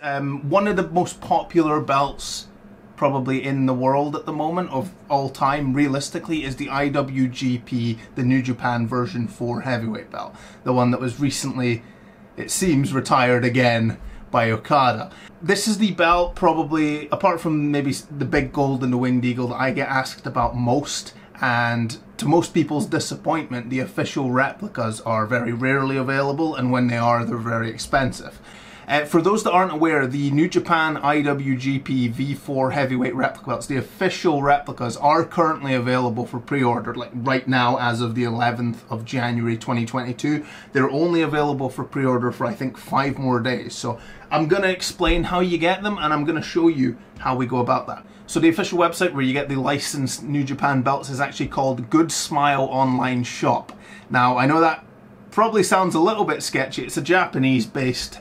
One of the most popular belts probably in the world at the moment of all time, realistically, is the IWGP, the New Japan version 4 heavyweight belt. The one that was recently, it seems, retired again by Okada. This is the belt, probably, apart from maybe the big gold and the winged eagle, that I get asked about most. And to most people's disappointment, the official replicas are very rarely available, and when they are, they're very expensive. For those that aren't aware, the New Japan IWGP V4 heavyweight replica belts, the official replicas, are currently available for pre-order, like right now as of the 11th of January 2022. They're only available for pre-order for I think 5 more days. So I'm going to explain how you get them, and I'm going to show you how we go about that. So the official website where you get the licensed New Japan belts is actually called Good Smile Online Shop. Now, I know that probably sounds a little bit sketchy. It's a Japanese-based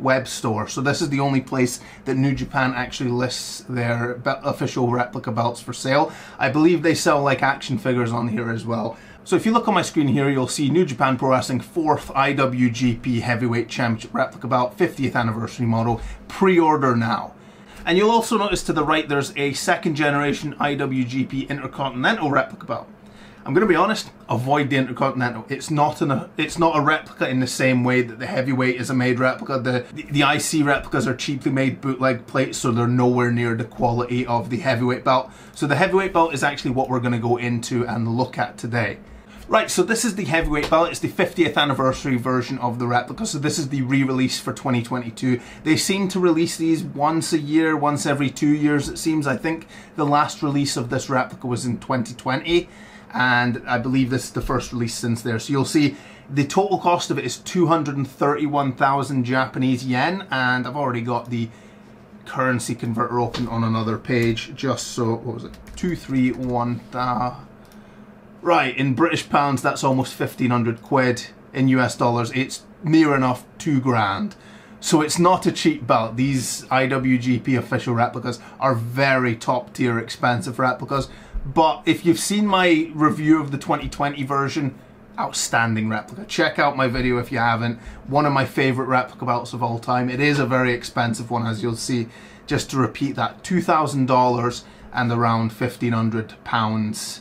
web store, so this is the only place that New Japan actually lists their official replica belts for sale. I believe they sell like action figures on here as well. So if you look on my screen here, you'll see New Japan Pro Wrestling 4th IWGP Heavyweight Championship replica belt, 50th anniversary model, pre-order now. And you'll also notice to the right there's a 2nd generation IWGP Intercontinental replica belt. I'm going to be honest, avoid the Intercontinental. It's not a replica in the same way that the heavyweight is a made replica. The IC replicas are cheaply made bootleg plates, so they're nowhere near the quality of the heavyweight belt. So the heavyweight belt is actually what we're going to go into and look at today. Right, so this is the heavyweight belt. It's the 50th anniversary version of the replica, so this is the re-release for 2022. They seem to release these once a year, once every 2 years it seems. I think the last release of this replica was in 2020. And I believe this is the first release since there. So you'll see the total cost of it is 231,000 Japanese yen, and I've already got the currency converter open on another page, just so, what was it, 231,000. Right, in British pounds, that's almost 1,500 quid. In US dollars, it's near enough 2 grand. So it's not a cheap belt. These IWGP official replicas are very top tier expensive replicas. But if you've seen my review of the 2020 version, outstanding replica. Check out my video if you haven't. One of my favorite replica belts of all time. It is a very expensive one, as you'll see. Just to repeat that, $2,000 and around £1,500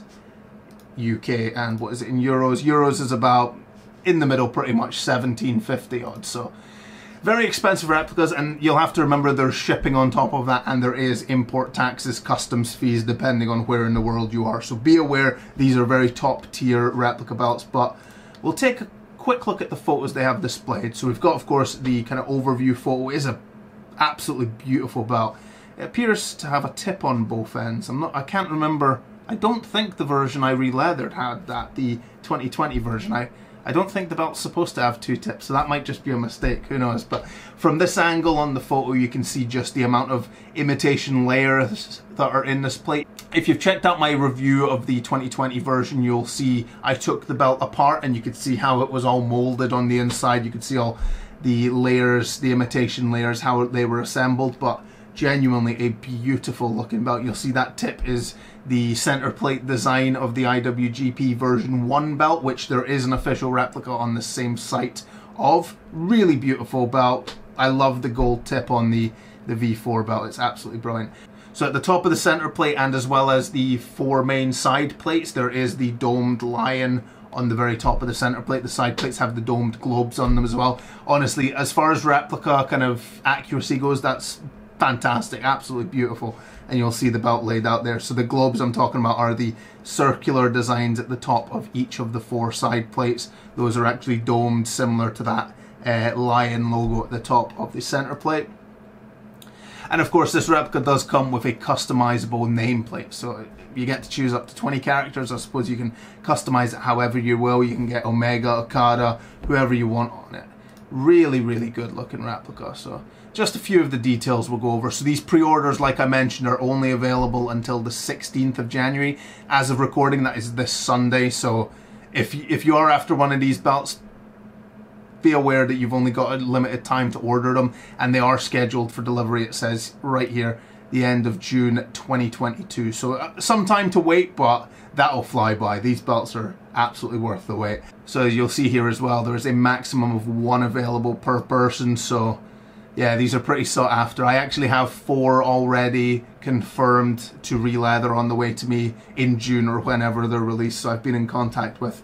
UK. And what is it in euros? Euros is about in the middle, pretty much 1750 odd. So very expensive replicas, and you'll have to remember there's shipping on top of that, and there is import taxes, customs fees, depending on where in the world you are. So be aware, these are very top tier replica belts, but we'll take a quick look at the photos they have displayed. So we've got, of course, the kind of overview photo. It is a absolutely beautiful belt. It appears to have a tip on both ends. I can't remember. I don't think the version I re-leathered had that, the 2020 version. I don't think the belt's supposed to have 2 tips, so that might just be a mistake, who knows. But from this angle on the photo, you can see just the amount of imitation layers that are in this plate. If you've checked out my review of the 2020 version, you'll see I took the belt apart and you could see how it was all molded on the inside. You could see all the layers, the imitation layers, how they were assembled, but genuinely a beautiful looking belt. You'll see that tip is the center plate design of the IWGP version 1 belt, which there is an official replica on the same site of. Really beautiful belt. I love the gold tip on the V4 belt. It's absolutely brilliant. So at the top of the center plate, and as well as the 4 main side plates, there is the domed lion on the very top of the center plate. The side plates have the domed globes on them as well. Honestly, as far as replica kind of accuracy goes, that's fantastic, absolutely beautiful. And you'll see the belt laid out there. So the globes I'm talking about are the circular designs at the top of each of the 4 side plates. Those are actually domed, similar to that lion logo at the top of the center plate. And of course, this replica does come with a customizable nameplate. So you get to choose up to 20 characters. I suppose you can customize it however you will. You can get Omega, Okada, whoever you want on it. Really, really good looking replica. So just a few of the details we'll go over. So these pre-orders, like I mentioned, are only available until the 16th of January. As of recording, that is this Sunday. So if you are after one of these belts, be aware that you've only got a limited time to order them, and they are scheduled for delivery, it says right here, the end of June 2022. So some time to wait, but that'll fly by. These belts are absolutely worth the wait. So as you'll see here as well, there's a maximum of 1 available per person, so Yeah, these are pretty sought after. I actually have 4 already confirmed to re-leather on the way to me in June or whenever they're released. So I've been in contact with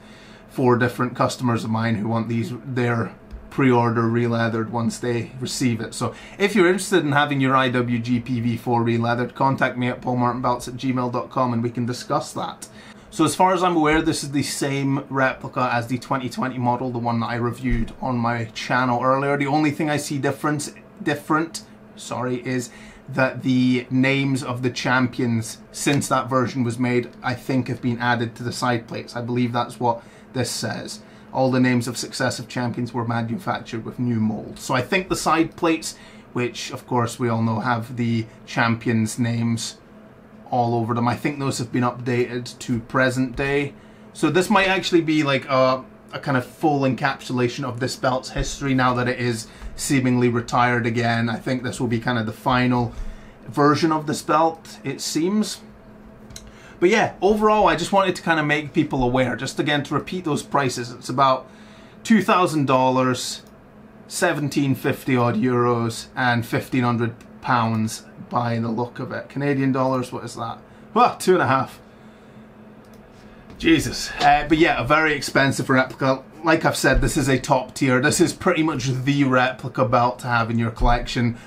4 different customers of mine who want their pre-order re-leathered once they receive it. So if you're interested in having your IWGP V4 re-leathered, contact me at paulmartinbelts@gmail.com and we can discuss that. So as far as I'm aware, this is the same replica as the 2020 model, the one that I reviewed on my channel earlier. The only thing I see different, is that the names of the champions since that version was made, I think, have been added to the side plates. I believe that's what this says. All the names of successive champions were manufactured with new molds. So I think the side plates, which of course we all know have the champions' names all over them, I think those have been updated to present day. So this might actually be like a kind of full encapsulation of this belt's history now that it is seemingly retired again. I think this will be kind of the final version of this belt, it seems. But yeah, overall, I just wanted to kind of make people aware, just again to repeat those prices. It's about $2,000, $1,750 odd euros, and £1,500 by the look of it. Canadian dollars, what is that? Well, 2.5. Jesus. But yeah, a very expensive replica. Like I've said, this is a top tier. This is pretty much the replica belt to have in your collection.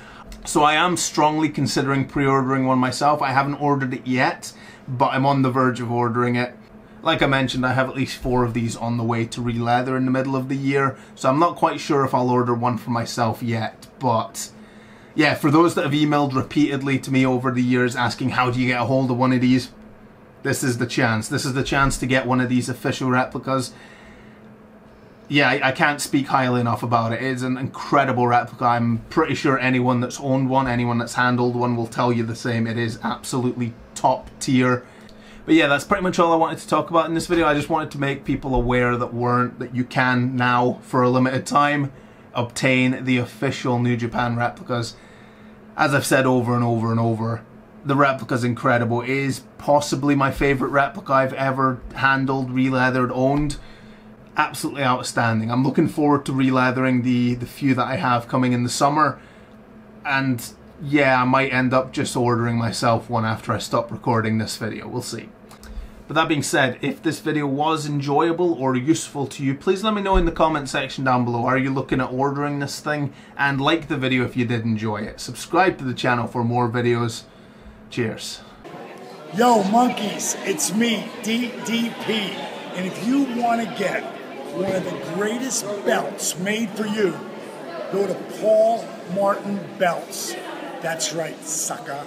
So I am strongly considering pre-ordering one myself. I haven't ordered it yet, but I'm on the verge of ordering it. Like I mentioned, I have at least 4 of these on the way to re-leather in the middle of the year, so I'm not quite sure if I'll order one for myself yet. But yeah, for those that have emailed repeatedly to me over the years asking how do you get a hold of one of these, this is the chance. This is the chance to get one of these official replicas. Yeah, I can't speak highly enough about it. It's an incredible replica. I'm pretty sure anyone that's owned one, anyone that's handled one will tell you the same. It is absolutely top tier. But yeah, that's pretty much all I wanted to talk about in this video. I just wanted to make people aware that you can now, for a limited time, obtain the official New Japan replicas. As I've said over and over and over, the replica's incredible. It is possibly my favorite replica I've ever handled, re-leathered, owned. Absolutely outstanding. I'm looking forward to re-leathering the few that I have coming in the summer. And yeah, I might end up just ordering myself one after I stop recording this video. We'll see. But that being said, if this video was enjoyable or useful to you, please let me know in the comment section down below. Are you looking at ordering this thing? And like the video if you did enjoy it. Subscribe to the channel for more videos. Cheers. Yo, monkeys, it's me, DDP. And if you want to get one of the greatest belts made for you, go to Paulmartinbelts. That's right, sucker.